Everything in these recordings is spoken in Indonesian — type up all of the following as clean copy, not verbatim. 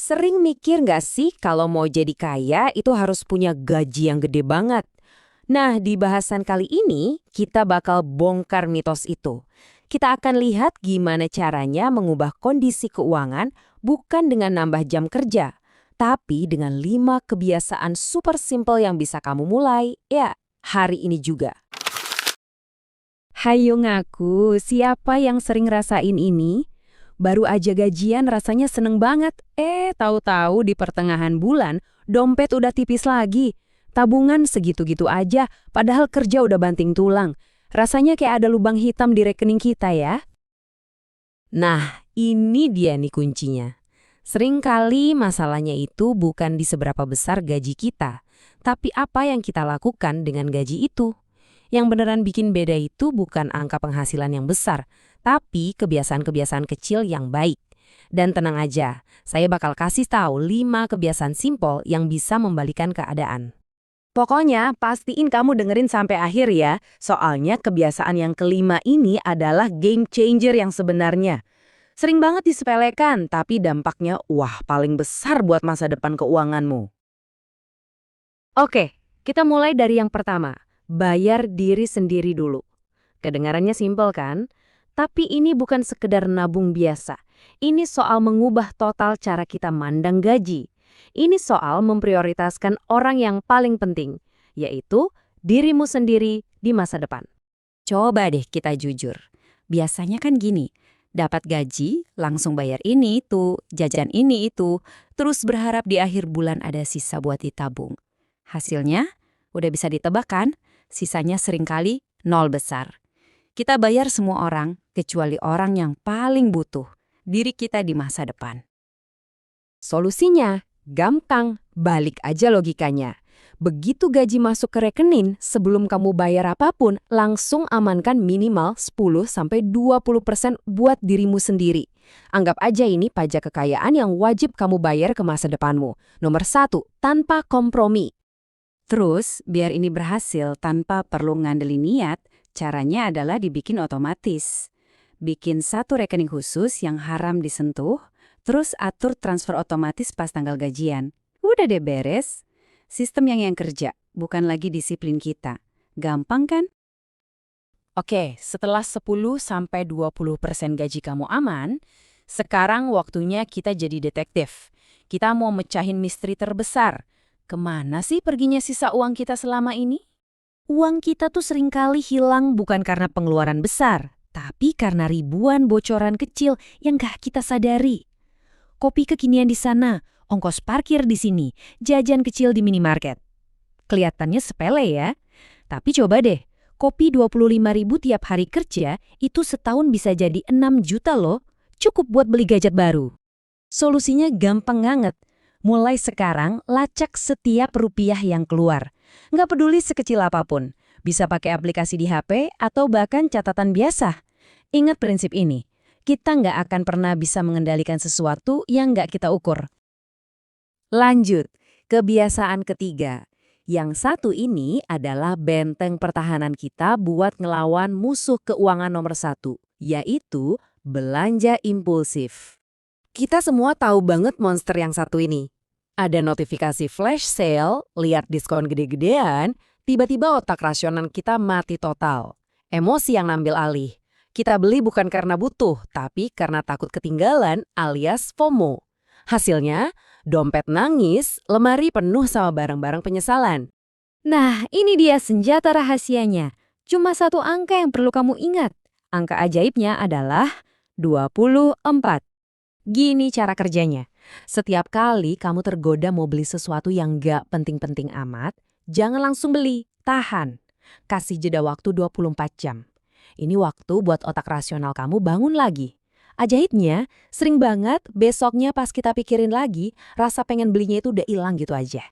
Sering mikir nggak sih kalau mau jadi kaya itu harus punya gaji yang gede banget? Nah, di bahasan kali ini kita bakal bongkar mitos itu. Kita akan lihat gimana caranya mengubah kondisi keuangan bukan dengan nambah jam kerja, tapi dengan 5 kebiasaan super simple yang bisa kamu mulai, ya, hari ini juga. Hayo ngaku, siapa yang sering rasain ini? Baru aja gajian rasanya seneng banget. Tahu-tahu di pertengahan bulan, dompet udah tipis lagi. Tabungan segitu-gitu aja, padahal kerja udah banting tulang. Rasanya kayak ada lubang hitam di rekening kita ya. Nah, ini dia nih kuncinya. Seringkali masalahnya itu bukan di seberapa besar gaji kita, tapi apa yang kita lakukan dengan gaji itu. Yang beneran bikin beda itu bukan angka penghasilan yang besar, tapi kebiasaan-kebiasaan kecil yang baik. Dan tenang aja, saya bakal kasih tahu 5 kebiasaan simpel yang bisa membalikan keadaan. Pokoknya pastiin kamu dengerin sampai akhir ya, soalnya kebiasaan yang kelima ini adalah game changer yang sebenarnya. Sering banget disepelekan, tapi dampaknya wah paling besar buat masa depan keuanganmu. Oke, kita mulai dari yang pertama, bayar diri sendiri dulu. Kedengarannya simpel kan? Tapi ini bukan sekedar nabung biasa. Ini soal mengubah total cara kita mandang gaji. Ini soal memprioritaskan orang yang paling penting, yaitu dirimu sendiri di masa depan. Coba deh kita jujur. Biasanya kan gini, dapat gaji, langsung bayar ini itu, jajan ini itu, terus berharap di akhir bulan ada sisa buat ditabung. Hasilnya, udah bisa ditebak kan? Sisanya seringkali nol besar. Kita bayar semua orang, kecuali orang yang paling butuh, diri kita di masa depan. Solusinya gampang, balik aja logikanya. Begitu gaji masuk ke rekening, sebelum kamu bayar apapun, langsung amankan minimal 10-20% buat dirimu sendiri. Anggap aja ini pajak kekayaan yang wajib kamu bayar ke masa depanmu. Nomor 1, tanpa kompromi. Terus, biar ini berhasil tanpa perlu ngandelin niat, caranya adalah dibikin otomatis. Bikin satu rekening khusus yang haram disentuh, terus atur transfer otomatis pas tanggal gajian. Udah deh beres. Sistem yang kerja, bukan lagi disiplin kita. Gampang kan? Oke, setelah 10-20% gaji kamu aman, sekarang waktunya kita jadi detektif. Kita mau mecahin misteri terbesar. Kemana sih perginya sisa uang kita selama ini? Uang kita tuh seringkali hilang bukan karena pengeluaran besar, tapi karena ribuan bocoran kecil yang gak kita sadari. Kopi kekinian di sana, ongkos parkir di sini, jajan kecil di minimarket. Kelihatannya sepele ya, tapi coba deh, kopi 25.000 tiap hari kerja itu setahun bisa jadi 6 juta loh, cukup buat beli gadget baru. Solusinya gampang banget. Mulai sekarang, lacak setiap rupiah yang keluar. Nggak peduli sekecil apapun. Bisa pakai aplikasi di HP atau bahkan catatan biasa. Ingat prinsip ini, kita nggak akan pernah bisa mengendalikan sesuatu yang nggak kita ukur. Lanjut, kebiasaan ketiga. Yang satu ini adalah benteng pertahanan kita buat ngelawan musuh keuangan nomor 1, yaitu belanja impulsif. Kita semua tahu banget monster yang satu ini. Ada notifikasi flash sale, lihat diskon gede-gedean, tiba-tiba otak rasional kita mati total. Emosi yang ngambil alih. Kita beli bukan karena butuh, tapi karena takut ketinggalan alias FOMO. Hasilnya, dompet nangis, lemari penuh sama barang-barang penyesalan. Nah, ini dia senjata rahasianya. Cuma satu angka yang perlu kamu ingat. Angka ajaibnya adalah 24. Gini cara kerjanya. Setiap kali kamu tergoda mau beli sesuatu yang gak penting-penting amat, jangan langsung beli, tahan. Kasih jeda waktu 24 jam. Ini waktu buat otak rasional kamu bangun lagi. Ajaibnya, sering banget besoknya pas kita pikirin lagi, rasa pengen belinya itu udah hilang gitu aja.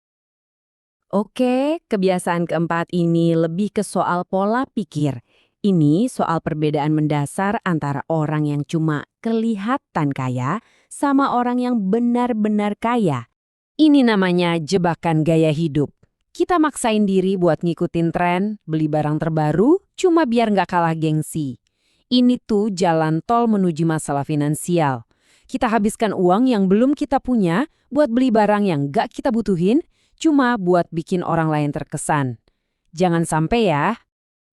Oke, kebiasaan keempat ini lebih ke soal pola pikir. Ini soal perbedaan mendasar antara orang yang cuma kelihatan kaya sama orang yang benar-benar kaya. Ini namanya jebakan gaya hidup. Kita maksain diri buat ngikutin tren, beli barang terbaru, cuma biar nggak kalah gengsi. Ini tuh jalan tol menuju masalah finansial. Kita habiskan uang yang belum kita punya buat beli barang yang gak kita butuhin, cuma buat bikin orang lain terkesan. Jangan sampai ya.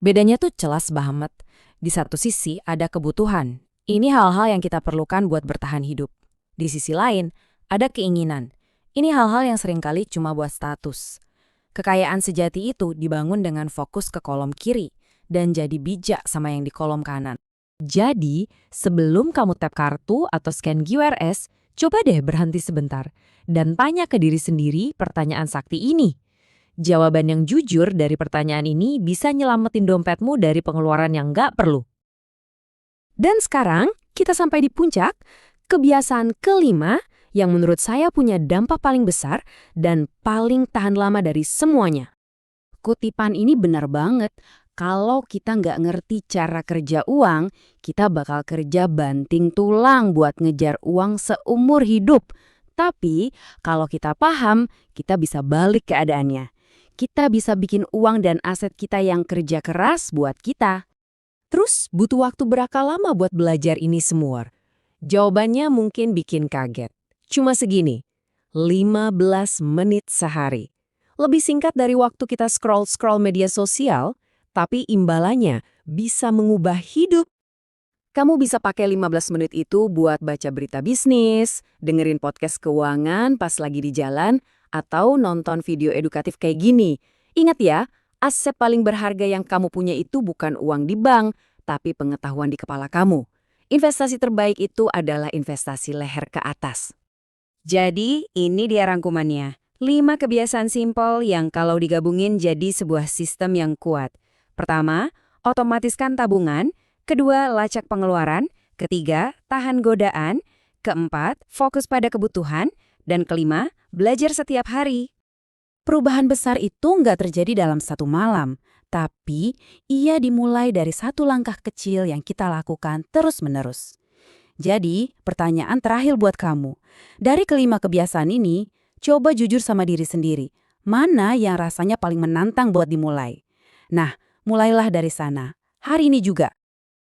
Bedanya tuh jelas banget. Di satu sisi ada kebutuhan. Ini hal-hal yang kita perlukan buat bertahan hidup. Di sisi lain, ada keinginan. Ini hal-hal yang seringkali cuma buat status. Kekayaan sejati itu dibangun dengan fokus ke kolom kiri dan jadi bijak sama yang di kolom kanan. Jadi, sebelum kamu tap kartu atau scan QRS, coba deh berhenti sebentar dan tanya ke diri sendiri pertanyaan sakti ini. Jawaban yang jujur dari pertanyaan ini bisa nyelamatin dompetmu dari pengeluaran yang nggak perlu. Dan sekarang, kita sampai di puncak, kebiasaan kelima yang menurut saya punya dampak paling besar dan paling tahan lama dari semuanya. Kutipan ini benar banget. Kalau kita nggak ngerti cara kerja uang, kita bakal kerja banting tulang buat ngejar uang seumur hidup. Tapi kalau kita paham, kita bisa balik keadaannya. Kita bisa bikin uang dan aset kita yang kerja keras buat kita. Terus butuh waktu berapa lama buat belajar ini semua? Jawabannya mungkin bikin kaget. Cuma segini, 15 menit sehari. Lebih singkat dari waktu kita scroll-scroll media sosial, tapi imbalannya bisa mengubah hidup. Kamu bisa pakai 15 menit itu buat baca berita bisnis, dengerin podcast keuangan pas lagi di jalan, atau nonton video edukatif kayak gini. Ingat ya, aset paling berharga yang kamu punya itu bukan uang di bank, tapi pengetahuan di kepala kamu. Investasi terbaik itu adalah investasi leher ke atas. Jadi, ini dia rangkumannya. 5 kebiasaan simpel yang kalau digabungin jadi sebuah sistem yang kuat. Pertama, otomatiskan tabungan. Kedua, lacak pengeluaran. Ketiga, tahan godaan. Keempat, fokus pada kebutuhan. Dan kelima, belajar setiap hari. Perubahan besar itu nggak terjadi dalam satu malam, tapi ia dimulai dari satu langkah kecil yang kita lakukan terus-menerus. Jadi, pertanyaan terakhir buat kamu. Dari kelima kebiasaan ini, coba jujur sama diri sendiri. Mana yang rasanya paling menantang buat dimulai? Nah, mulailah dari sana. Hari ini juga.